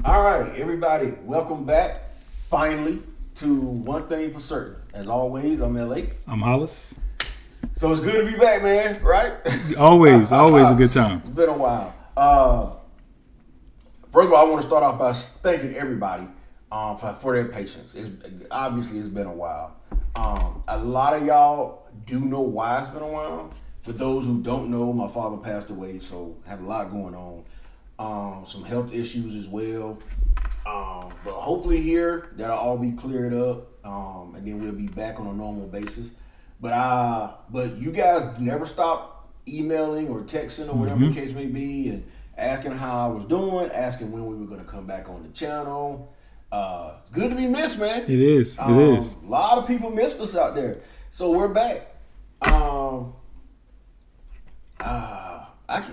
All right, everybody, welcome back finally to One Thing for Certain. As always, I'm LA. I'm Hollis. So it's good to be back, man, right? Always a good time. It's been a while. First of all, I want to start off by thanking everybody for their patience. Obviously, it's been a while. A lot of y'all do know why it's been a while. For those who don't know, my father passed away, so had a lot going on. Some health issues as well. But hopefully here, that'll all be cleared up, and then we'll be back on a normal basis. But you guys never stop emailing or texting or whatever the case may be, and asking how I was doing, asking when we were going to come back on the channel. Good to be missed, man. It is. It is. A lot of people missed us out there, so we're back.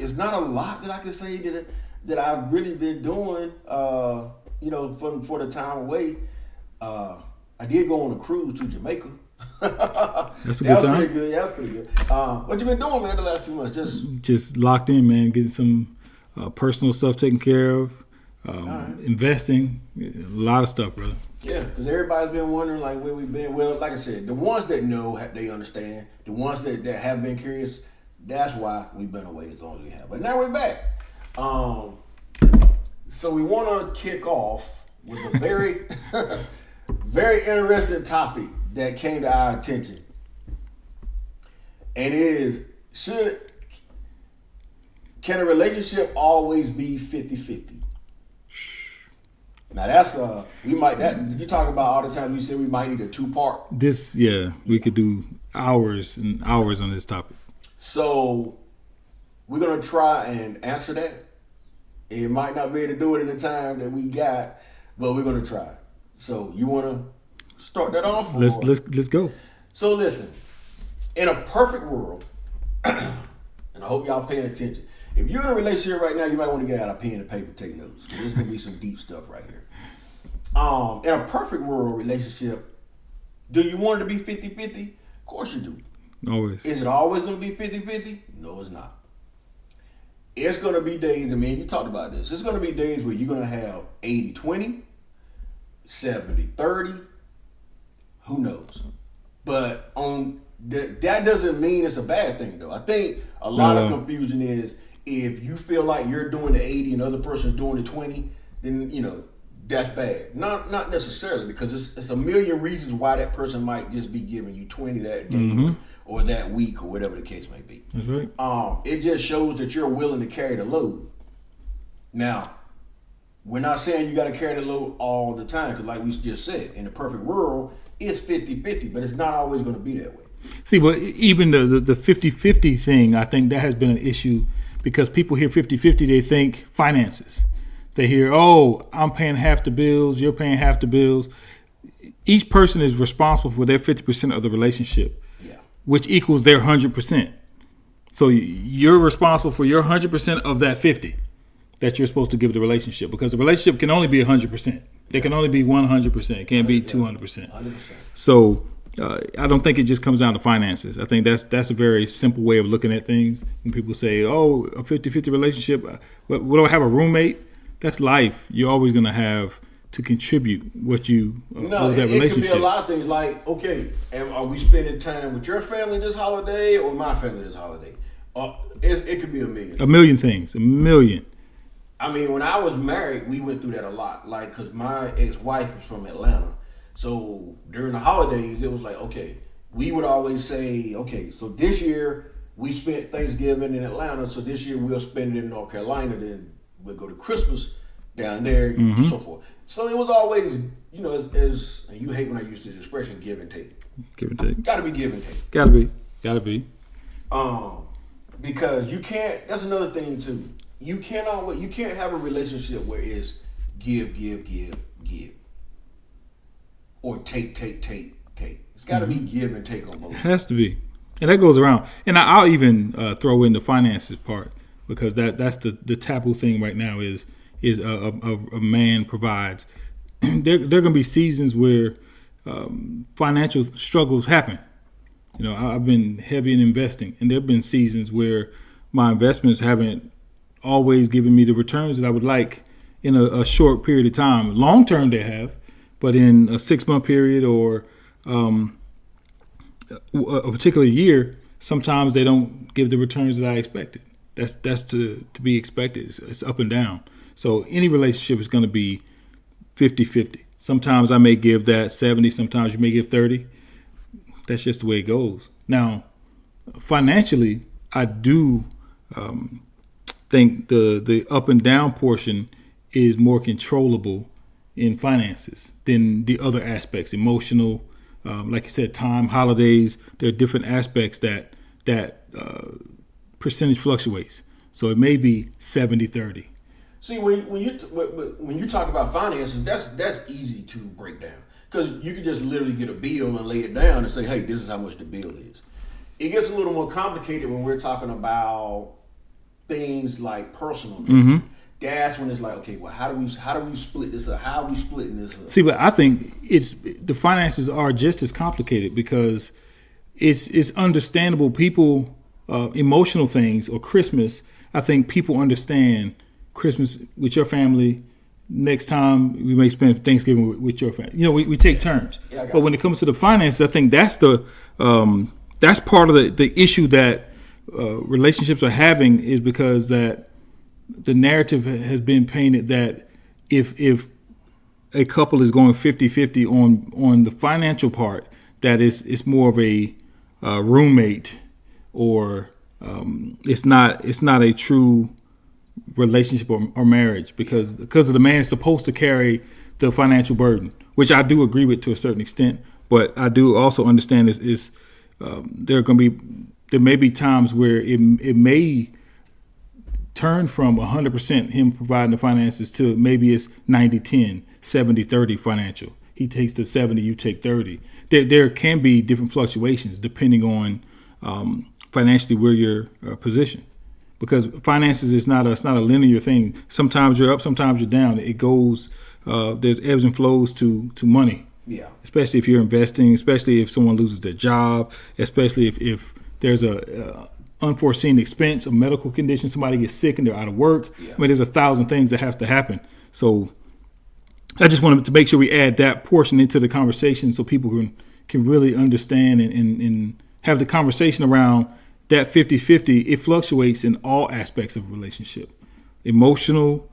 It's not a lot that I can say that I've really been doing. For the time away. I did go on a cruise to Jamaica. That's a good That was time. pretty good. Yeah, that was pretty good. What you been doing, man, the last few months? Just locked in, man. Getting some personal stuff taken care of. Investing. A lot of stuff, brother. Yeah, because everybody's been wondering like where we've been. Well, like I said, the ones that know, they understand. The ones that have been curious, that's why we've been away as long as we have. But now we're back. So we want to kick off with a very, very interesting topic that came to our attention. And can a relationship always be 50-50? Now that's you talk about all the time. We say we might need a 2-part. We could do hours and hours on this topic. So we're gonna try and answer that. It might not be able to do it in the time that we got, but we're gonna try. So you wanna start that off? Let's go. So listen, in a perfect world, and I hope y'all paying attention. If you're in a relationship right now, you might want to get out a pen and paper, take notes. There's gonna be some deep stuff right here. In a perfect world relationship, do you want it to be 50-50? Of course you do. Always. Is it always gonna be 50-50? No, it's not. It's going to be days, and man, you talked about this. It's going to be days where you're going to have 80-20, 70-30, who knows? But that doesn't mean it's a bad thing, though. I think a lot of confusion is if you feel like you're doing the 80 and the other person's doing the 20, then, that's bad. Not necessarily, because it's a million reasons why that person might just be giving you 20 that day or that week or whatever the case may be. That's right. It just shows that you're willing to carry the load. Now, we're not saying you got to carry the load all the time, because like we just said, in the perfect world, it's 50-50, but it's not always going to be that way. See, but even the 50-50 thing, I think that has been an issue because people hear 50-50, they think finances. They hear, oh, I'm paying half the bills, you're paying half the bills. Each person is responsible for their 50% of the relationship, which equals their 100%. So you're responsible for your 100% of that 50 that you're supposed to give the relationship, because the relationship can only be 100%. It can only be 100%. It can't be 200%. 100%. So I don't think it just comes down to finances. I think that's a very simple way of looking at things. When people say, oh, a 50-50 relationship, what do I have, a roommate? That's life. You're always going to have to contribute what you that relationship. It could be a lot of things like, okay, and are we spending time with your family this holiday or my family this holiday? It could be a million. A million things. A million. I mean, when I was married, we went through that a lot. Like, because my ex-wife was from Atlanta. So during the holidays, it was like, okay, we would always say, okay, so this year we spent Thanksgiving in Atlanta, so this year we'll spend it in North Carolina, then we'll go to Christmas down there, and so forth. So it was always, as and you hate when I use this expression, give and take. Give and take. Gotta be give and take. Gotta be. Because you can't, that's another thing too. You can't have a relationship where it's give. Or take. It's gotta be give and take on both sides. It has to be. And that goes around. And I'll even throw in the finances part, because that's the taboo thing right now is a man provides. There are going to be seasons where financial struggles happen. I've been heavy in investing, and there have been seasons where my investments haven't always given me the returns that I would like in a short period of time. Long term, they have, but in a 6-month period or a particular year, sometimes they don't give the returns that I expected. That's to be expected. It's up and down. So any relationship is going to be 50-50. Sometimes I may give that 70. Sometimes you may give 30. That's just the way it goes. Now, financially, I do think the up and down portion is more controllable in finances than the other aspects, emotional, like you said, time, holidays. There are different aspects that percentage fluctuates. So it may be 70-30. See, when you talk about finances, that's easy to break down because you can just literally get a bill and lay it down and say, hey, this is how much the bill is. It gets a little more complicated when we're talking about things like personal nature. That's when it's like, okay, well, how do we split this up? How are we splitting this up? See, but I think the finances are just as complicated because it's understandable. People, emotional things or Christmas, I think people understand Christmas with your family. Next time we may spend Thanksgiving with your family. We take turns. Yeah, but when it comes to the finances, I think that's that's part of the issue that relationships are having is because that the narrative has been painted that if a couple is going 50-50 on the financial part, that it's more of a roommate or it's not a true relationship or marriage because of the man is supposed to carry the financial burden, which I do agree with to a certain extent, but I do also understand there may be times where it may turn from 100% him providing the finances to maybe it's 90-10, 70-30 financial. He takes the 70, you take 30. There can be different fluctuations depending on financially where you're positioned. Because finances is not a linear thing. Sometimes you're up, sometimes you're down. It goes. There's ebbs and flows to money. Yeah. Especially if you're investing. Especially if someone loses their job. Especially if there's a unforeseen expense, a medical condition, somebody gets sick and they're out of work. Yeah. I mean, there's 1,000 things that have to happen. So I just wanted to make sure we add that portion into the conversation so people can really understand and have the conversation around. That 50-50, it fluctuates in all aspects of a relationship. Emotional,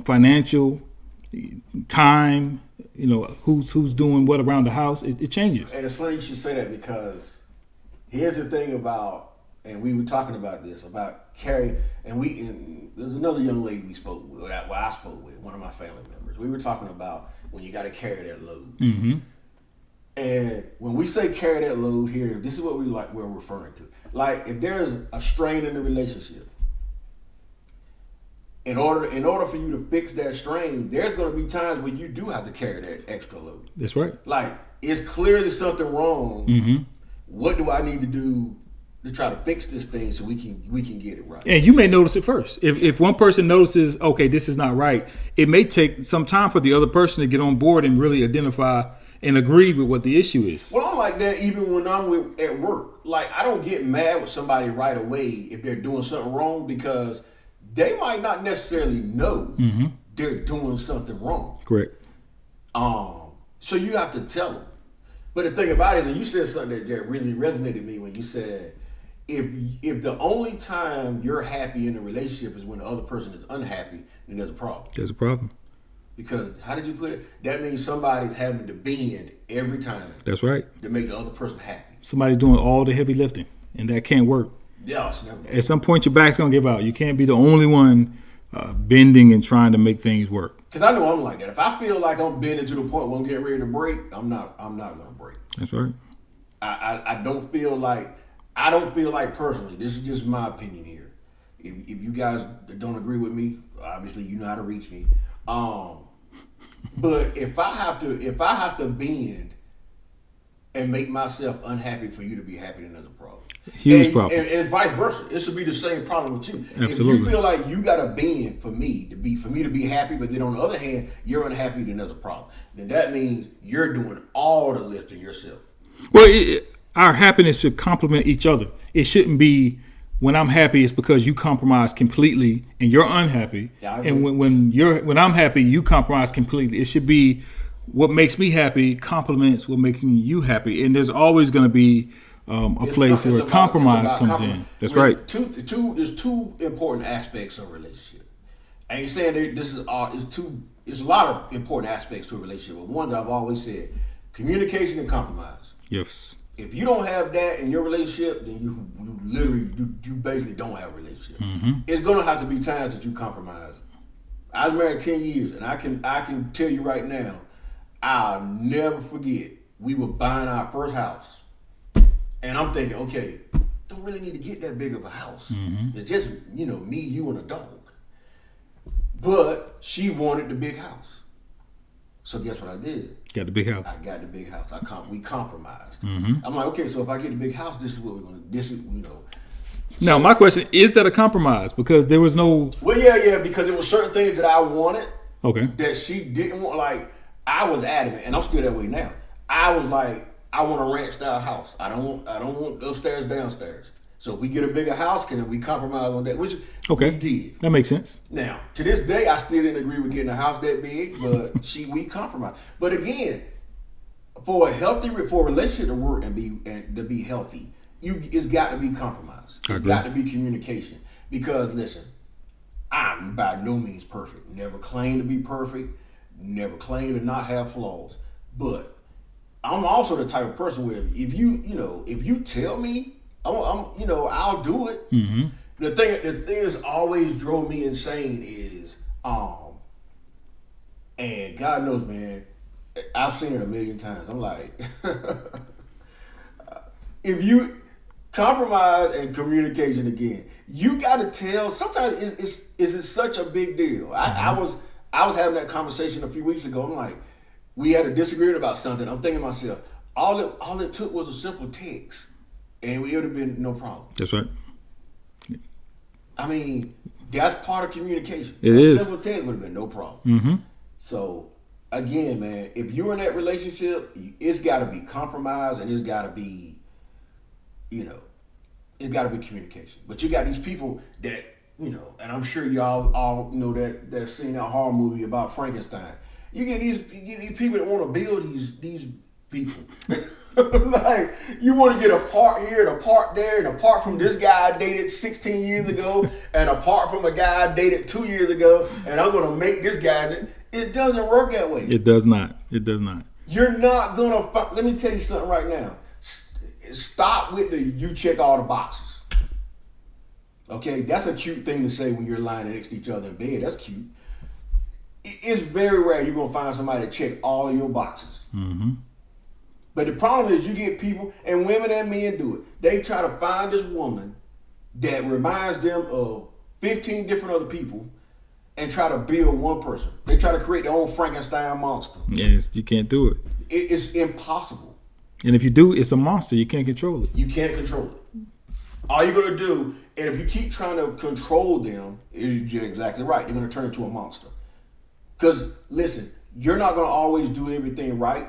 financial, time, who's doing what around the house. It changes. And it's funny you should say that because here's the thing about, and we were talking about this, about Carrie, and there's another young lady we spoke with, I spoke with, one of my family members. We were talking about when you got to carry that load. Mm-hmm. And when we say carry that load here, this is what we're referring to. Like if there's a strain in the relationship, in order for you to fix that strain, there's going to be times when you do have to carry that extra load. That's right. Like it's clearly something wrong. Mm-hmm. What do I need to do to try to fix this thing so we can get it right? And you may notice it first. If one person notices, okay, this is not right, it may take some time for the other person to get on board and really identify and agree with what the issue is. Well, I'm like that even when I'm at work. Like, I don't get mad with somebody right away if they're doing something wrong because they might not necessarily know they're doing something wrong. Correct. So you have to tell them. But the thing about it is, and you said something that really resonated with me when you said, if the only time you're happy in a relationship is when the other person is unhappy, then there's a problem. There's a problem. Because how did you put it? That means somebody's having to bend every time. That's right. To make the other person happy. Somebody's doing all the heavy lifting, and that can't work. Yeah, it's never. At some point, your back's gonna give out. You can't be the only one bending and trying to make things work. Because I know I'm like that. If I feel like I'm bending to the point where I'm getting ready to break, I'm not gonna break. That's right. I don't feel like personally. This is just my opinion here. If you guys don't agree with me, obviously you know how to reach me. But if I have to bend and make myself unhappy for you to be happy, then there's a problem. Huge problem. And vice versa. It should be the same problem with you. Absolutely. If you feel like you gotta bend for me to be happy, but then on the other hand, you're unhappy, then there's a problem. Then that means you're doing all the lifting yourself. Well, our happiness should complement each other. It shouldn't be when I'm happy, it's because you compromise completely and you're unhappy. Yeah, I agree. And when I'm happy, you compromise completely. It should be what makes me happy complements what making you happy. And there's always going to be a place where compromise comes in. That's right. There's two important aspects of a relationship. I ain't saying that this is all. It's a lot of important aspects to a relationship. But one that I've always said: communication and compromise. Yes. If you don't have that in your relationship, then you literally you basically don't have a relationship. It's gonna have to be times that you compromise. I was married 10 years, and I can tell you right now, I'll never forget. We were buying our first house, and I'm thinking, okay, don't really need to get that big of a house. It's just me, you, and a dog. But she wanted the big house, so guess what I did? Got the big house. I got the big house. We compromised. I'm like, okay, so if I get the big house, this is what we're gonna. This is Now, my question is that a compromise? Because there was no. Well, yeah, because there were certain things that I wanted Okay. that she didn't want. Like I was adamant, and I'm still that way now. I was like, I want a ranch style house. I don't want upstairs, downstairs. So if we get a bigger house, can we compromise on that? Which Okay. we did. That makes sense. Now, to this day, I still didn't agree with getting a house that big, but we compromised. But again, for a relationship to work and to be healthy, it's got to be compromise. It's got to be communication. Because listen, I'm by no means perfect. Never claim to be perfect. Never claim to not have flaws. But I'm also the type of person where if you tell me, I'll do it. The thing that's always drove me insane is, and God knows, man, I've seen it a million times. I'm like, if you compromise and communication again, you got to tell. Sometimes it's such a big deal. I was having that conversation a few weeks ago. I'm like, we had a disagreement about something. I'm thinking to myself, all it took was a simple text, and it would have been no problem. That's right. I mean, that's part of communication. It is. Simple text would have been no problem. So, again, man, if you're in that relationship, it's got to be compromise, and it's got to be, it's got to be communication. But you got these people that, and I'm sure y'all all know that seen that horror movie about Frankenstein. You get these people that want to build these people. Like, you want to get a part here and a part there, and a part from this guy I dated 16 years ago, and a part from a guy I dated 2 years ago, and I'm going to make this guy. It doesn't work that way. It does not. It does not. You're not going to. Let me tell you something right now. Stop with you check all the boxes. Okay? That's a cute thing to say when you're lying next to each other in bed. That's cute. It's very rare you're going to find somebody to check all of your boxes. But the problem is you get people, and women and men do it. They try to find this woman that reminds them of 15 different other people and try to build one person. They try to create their own Frankenstein monster. Yes, you can't do it. It's impossible. And if you do, it's a monster. You can't control it. You can't control it. All you're going to do, and if you keep trying to control them, you're exactly right. They're going to turn into a monster. Because, listen, you're not going to always do everything right.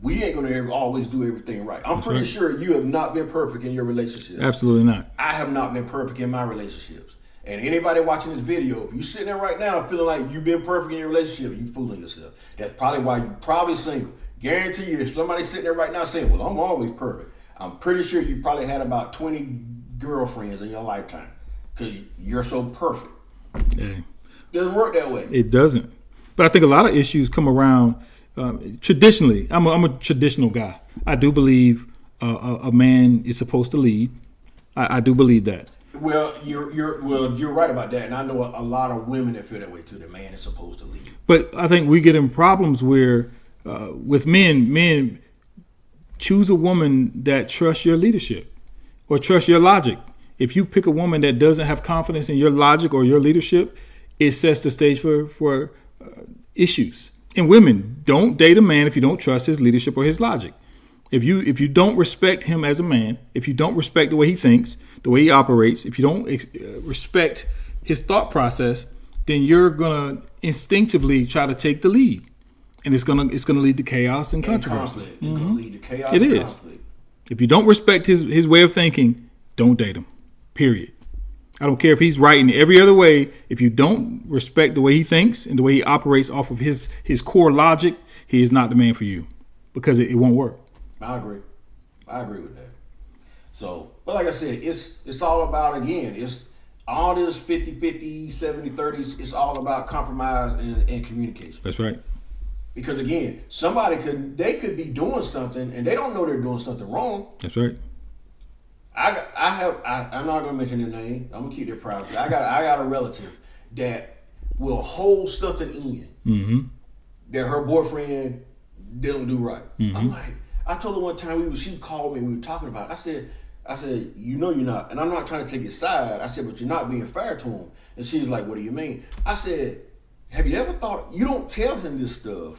We ain't going to always do everything right. I'm pretty sure you have not been perfect in your relationship. Absolutely not. I have not been perfect in my relationships. And anybody watching this video, if you sitting there right now feeling like you've been perfect in your relationship, you fooling yourself. That's probably why you're probably single. Guarantee you, if somebody's sitting there right now saying, well, I'm always perfect, I'm pretty sure you probably had about 20 girlfriends in your lifetime because you're so perfect. Yeah. It doesn't work that way. It doesn't. But I think a lot of issues come around traditionally. I'm a traditional guy. I do believe a man is supposed to lead. I do believe that. Well, you're right about that, and I know a lot of women that feel that way too. The man is supposed to lead. But I think we get in problems where with men choose a woman that trusts your leadership or trusts your logic. If you pick a woman that doesn't have confidence in your logic or your leadership, it sets the stage for issues. And women, don't date a man if you don't trust his leadership or his logic. If you don't respect him as a man, if you don't respect the way he thinks, the way he operates, if you don't respect his thought process, then you're gonna instinctively try to take the lead, and it's gonna lead to chaos and controversy. It's gonna lead to chaos. It and is. conflict. If you don't respect his way of thinking, don't date him. Period. I don't care if he's right in every other way. If you don't respect the way he thinks and the way he operates off of his core logic, he is not the man for you because it won't work. I agree with that. So, but like I said, it's all about, again, it's all this 50-50, 70-30s. It's all about compromise and communication. That's right. Because again, they could be doing something and they don't know they're doing something wrong. That's right. I'm not gonna mention their name. I'm gonna keep their privacy. I got a relative that will hold something in that her boyfriend didn't do right. I'm like, I told her one time she called me and we were talking about it. I said, you know you're not, and I'm not trying to take his side. I said, but you're not being fair to him. And she was like, what do you mean? I said, have you ever thought, you don't tell him this stuff,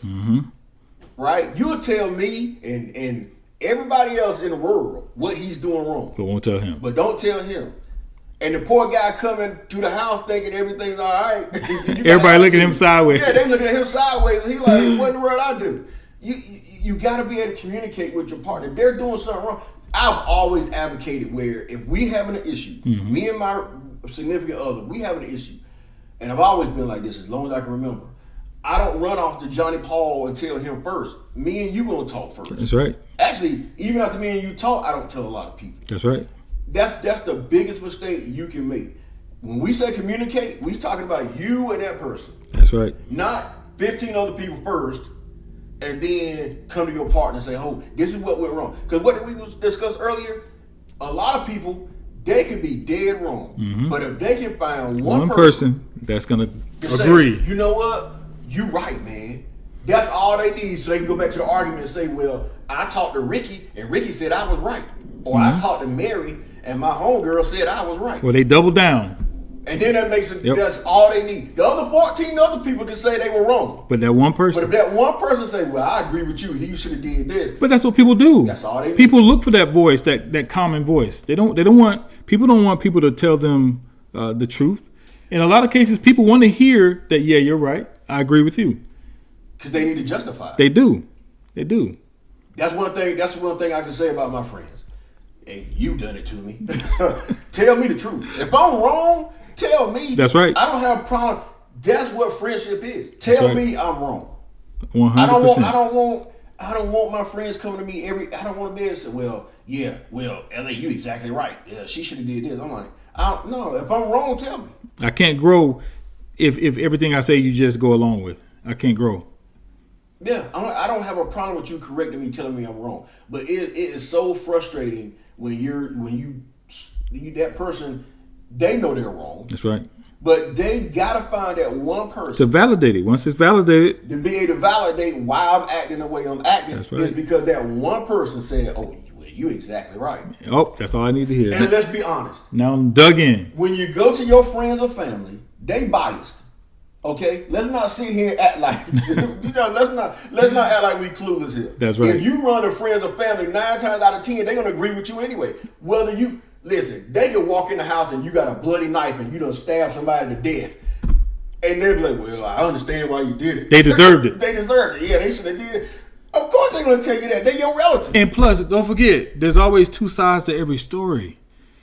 right? You'll tell me and everybody else in the world what he's doing wrong. But won't tell him. But don't tell him. And the poor guy coming to the house thinking everything's all right. Everybody looking at him sideways. Yeah, they looking at him sideways. He like, what in the world I do? You got to be able to communicate with your partner. If they're doing something wrong, I've always advocated where if we having an issue, me and my significant other, we having an issue, and I've always been like this as long as I can remember. I don't run off to Johnny Paul and tell him first. Me and you gonna talk first. That's right. Actually, even after me and you talk, I don't tell a lot of people. That's right. That's the biggest mistake you can make. When we say communicate, we talking about you and that person. That's right. Not 15 other people first, and then come to your partner and say, "Oh, this is what went wrong." Because what we discussed earlier, a lot of people, they could be dead wrong, but if they can find one person that's gonna to agree, say, you know what, you right, man. That's all they need, so they can go back to the argument and say, "Well, I talked to Ricky, and Ricky said I was right," or "I talked to Mary, and my homegirl said I was right." well, they double down. And then that makes it, that's all they need. The other 14 other people can say they were wrong. But that one person. But if that one person say, well, I agree with you, he should have did this. But that's what people do. That's all they need. People look for that voice, that common voice. They don't want people to tell them the truth. In a lot of cases, people want to hear that, yeah, you're right. I agree with you. Because they need to justify it. They do. They do. That's one thing I can say about my friends. And you done it to me. Tell me the truth. If I'm wrong, tell me. That's right. I don't have a problem. That's what friendship is. Tell me I'm wrong. 100%. I don't want my friends coming to me I don't want to be able to say, well, LA, you exactly right. Yeah, she should have did this. I'm like, no, if I'm wrong, tell me. I can't grow if everything I say you just go along with. I can't grow. Yeah, I don't have a problem with you correcting me, telling me I'm wrong. But it is so frustrating when you that person, they know they're wrong. That's right. But they gotta find that one person to validate it. Once it's validated, to be able to validate why I'm acting the way I'm acting. That's right. Is because that one person said, "Oh, you exactly right." Oh, that's all I need to hear. And let's be honest. Now I'm dug in. When you go to your friends or family, they biased. Okay, let's not sit here and act like let's not act like we clueless here. That's right. If you run to friends or family, 9 times out of 10, they're gonna agree with you anyway. Whether you listen, they can walk in the house and you got a bloody knife and you done stabbed somebody to death, and they'll be like, "Well, I understand why you did it." They deserved it. They deserved it. Yeah, they should have did it. Of course, they're gonna tell you that. They're your relative. And plus, don't forget, there's always two sides to every story.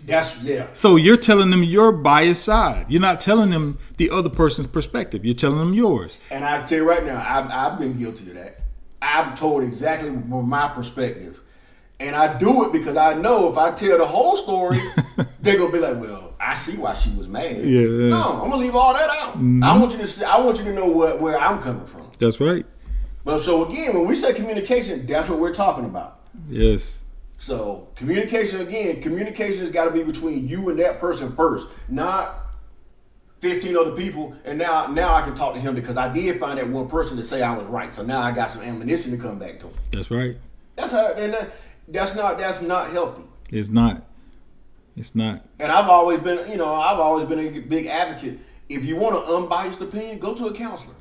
Yeah. So you're telling them your biased side. You're not telling them the other person's perspective. You're telling them yours. And I can tell you right now, I've been guilty of that. I've told exactly my perspective. And I do it because I know if I tell the whole story, they're gonna be like, "Well, I see why she was mad." Yeah. No, I'm gonna leave all that out. I want you to know where I'm coming from. That's right. But so again, when we say communication, that's what we're talking about. Yes. So communication has got to be between you and that person first, not 15 other people. And now I can talk to him because I did find that one person to say I was right. So now I got some ammunition to come back to him. That's right. That's how. And that's not healthy. It's not. It's not. And I've always been a big advocate. If you want an unbiased opinion, go to a counselor.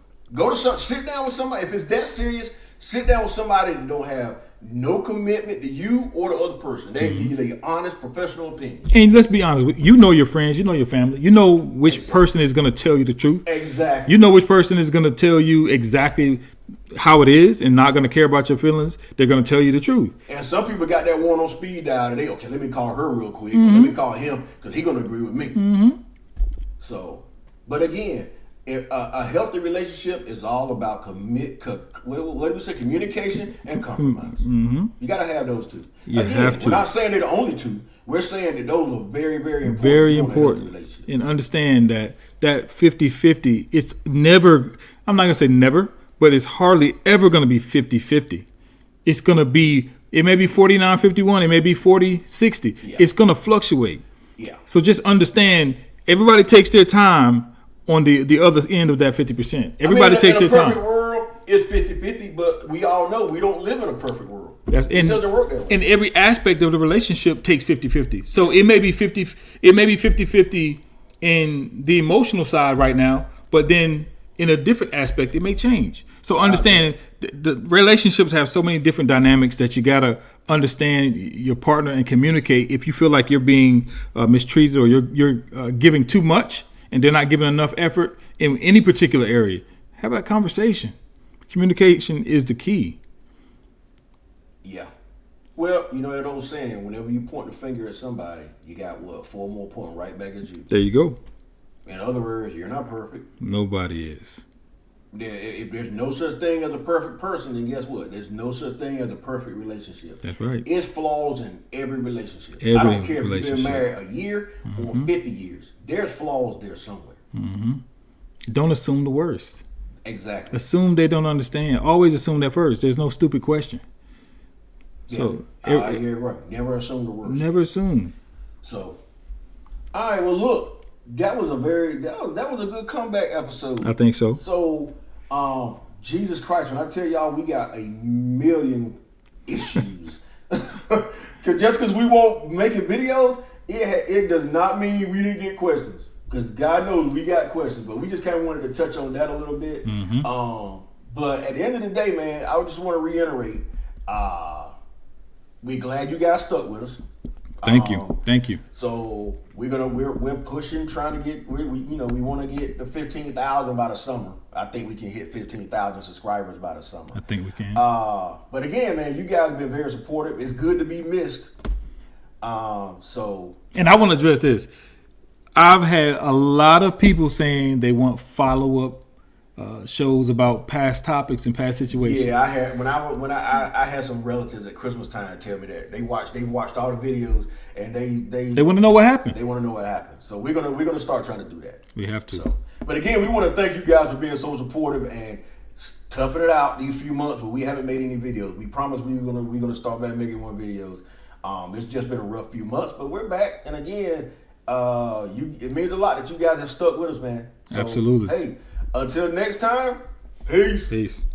Sit down with somebody. If it's that serious, sit down with somebody that don't have no commitment to you or the other person. They give you their honest, professional opinion. And let's be honest, you know your friends, you know your family, you know which person is going to tell you the truth. Exactly. You know which person is going to tell you exactly how it is and not going to care about your feelings, they're going to tell you the truth. And some people got that one on speed dial, and okay, let me call her real quick. Or let me call him because he's gonna agree with me. So, but again, if a healthy relationship is all about what do we say? Communication and compromise. You got to have those two. You again, have to. We're not saying they're the only two. We're saying that those are very, very important. Very to a healthy important. relationship. And understand that 50-50, it's never, I'm not going to say never, but it's hardly ever going to be 50-50. It's going to be, it may be 49-51, it may be 40-60. Yeah. It's going to fluctuate. Yeah. So just understand, everybody takes their time on the other end of that 50%. Everybody takes their in a time. perfect world, it's 50-50, but we all know we don't live in a perfect world. It doesn't work that way. And every aspect of the relationship takes 50-50. So it may be 50-50 in the emotional side right now, but then in a different aspect, it may change. So understand the relationships have so many different dynamics that you got to understand your partner and communicate. If you feel like you're being mistreated or you're giving too much and they're not giving enough effort in any particular area, have that conversation. Communication is the key. Yeah. Well, you know that old saying, whenever you point the finger at somebody, you got what? 4 more pointing right back at you. There you go. In other words, you're not perfect. Nobody is. If there's no such thing as a perfect person, then guess what? There's no such thing as a perfect relationship. That's right. It's flaws in every relationship. Every I don't care if you've relationship. been married a year or 50 years. There's flaws there somewhere. Don't assume the worst. Exactly. Assume they don't understand. Always assume that first. There's no stupid question. So you're right. Never assume the worst. never assume. So, all right. Well, look, that was a good comeback episode. I think so. So, Jesus Christ, when I tell y'all we got a million issues, just because we won't making videos, it does not mean we didn't get questions. Because God knows we got questions, but we just kind of wanted to touch on that a little bit. But at the end of the day, man, I just want to reiterate, we're glad you guys stuck with us. Thank you. So we're pushing, trying to get we want to get the 15,000 by the summer. I think we can hit 15,000 subscribers by the summer. I think we can. But again, man, you guys have been very supportive. It's good to be missed. And I want to address this. I've had a lot of people saying they want follow-up shows about past topics and past situations. Yeah, I had I had some relatives at Christmas time tell me that they watched all the videos and they want to know what happened. They want to know what happened. So we're gonna start trying to do that. We have to. So, but again, we want to thank you guys for being so supportive and toughing it out these few months, but we haven't made any videos. We promised we're gonna start back making more videos. It's just been a rough few months, but we're back. And again, it means a lot that you guys have stuck with us, man. So, Absolutely. Hey, until next time, peace. Peace.